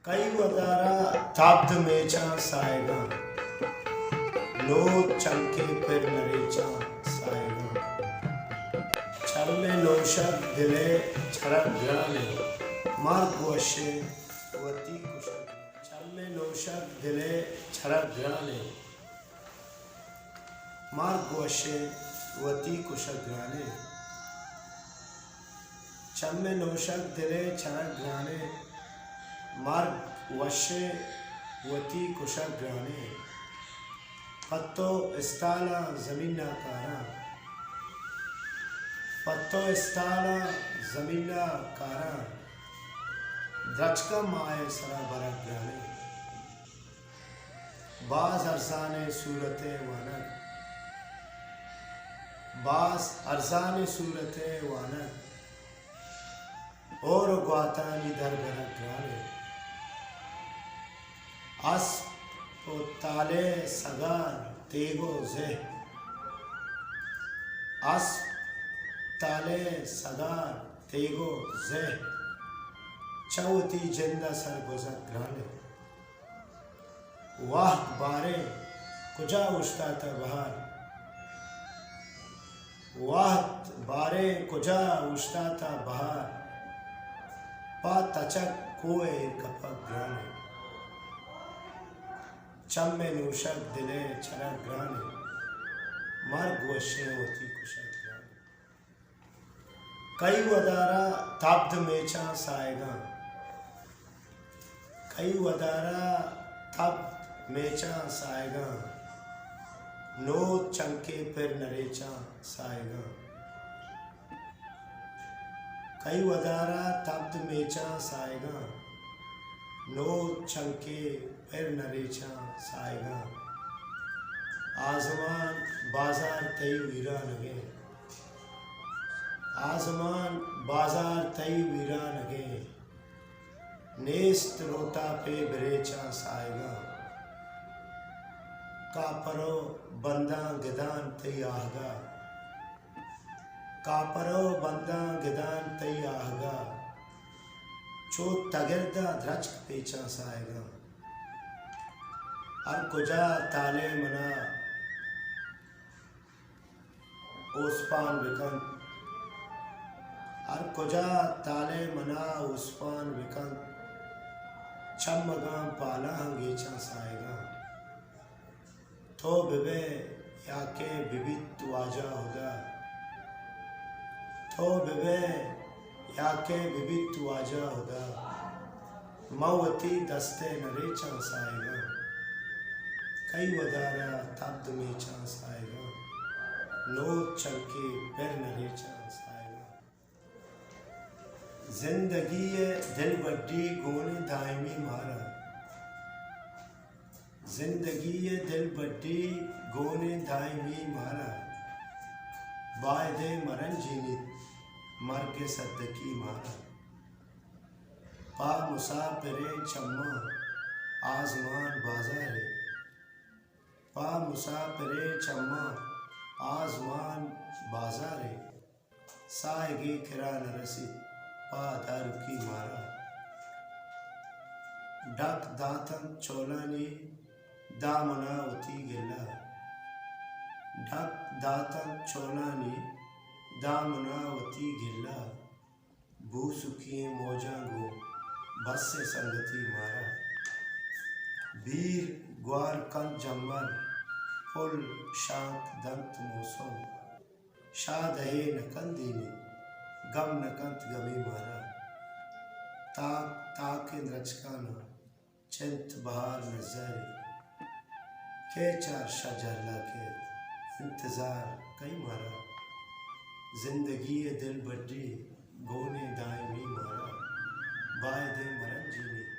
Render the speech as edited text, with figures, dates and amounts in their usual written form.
कई वदारा ताब्द मेचा साएगा लो चंके फिर नरेचा साएगा चलने नौशद दिले छरक ग्राने मार्ग वशे वती कुशक चलने नौशद दिले छरक ग्राने मार्ग वशे वती कुशक ग्राने चलने नौशद दिले छरक ग्राने मार्ग वशे वती कुशक ग्राने पत्तो इस्ताला ज़मीना कारा पत्तो इस्ताला ज़मीना कारा द्रचका माए सरा बरक ग्राने बाज अरसाने सूरते वानक बाज अरसाने सूरते वानक और ग्वातानी दर बरक ग्राने अस तो ताले सगार तेगो ज़े अस ताले सगार तेगो ज़े चौथी जिंदा सरगुज़र ग्राने वाह बारे कुजा उश्ता बहार वाह बारे कुजा उश्ता बहार पा तचक कोए कपक ग्राने चम्मे नूशक दिले छरक ग्राने मार्ग वशे वती कुशक ग्राने कई वदारा ताब्द मेचा साएगा कई वदारा ताब्द मेचा साएगा नो चंके फिर नरेचा साएगा कई वदारा ताब्द मेचा साएगा नो चंके फिर नरेचा साएगा आज़मान बाजार तई वीरा नगे आज़मान बाजार तई वीरा नगे नेस्त रोता पे बरेचा साएगा कापरो बंदा गिदान तई आहगा कापरो बंदा गिदान तई आहगा चो तगिरदा द्रचक पेचा साएगा और कुजा ताले मना ओस्पान विकन और कुजा ताले मना ओस्पान विकन चमगा पाला हंगेचा साएगा तो बिबे याके बिबित वाजा होगा तो बिबे याके बिबित वाजा होगा मवती दस्ते नरेचा साएगा कई वदारा ताब्द मेचा साएगा नो चंके फिर नरेचा साएगा जिंदगी दिल बड्डी गोने दायमी मारा जिंदगी दिल बड्डी गोने दायमी मारा बायदे मरन जीनित मर के सद्दकी मारा पा मुसाफिरे चम्मा आज़मान बाजारे पा मुसाफिरे चम्मा आज़मान बाजारे साएगे किरा नरसी पा दारुकी मारा डक दातन चोलानी दामना उती गिल्ला डक दातन चोलानी दामना उती गिल्ला भूसुखी मौजांगो बस से संगति मारा वीर ग्वार कंत जम्मर फुल शांत दंत मौसम शाद है नकंदीनी गम नकंत गमी मारा ताक ताक रचकाना चिंत बहार नजर के चार शजरला के इंतजार कई मारा जिंदगी दिल बड्डी गोने दायमी मारा बायदे मरन जीनी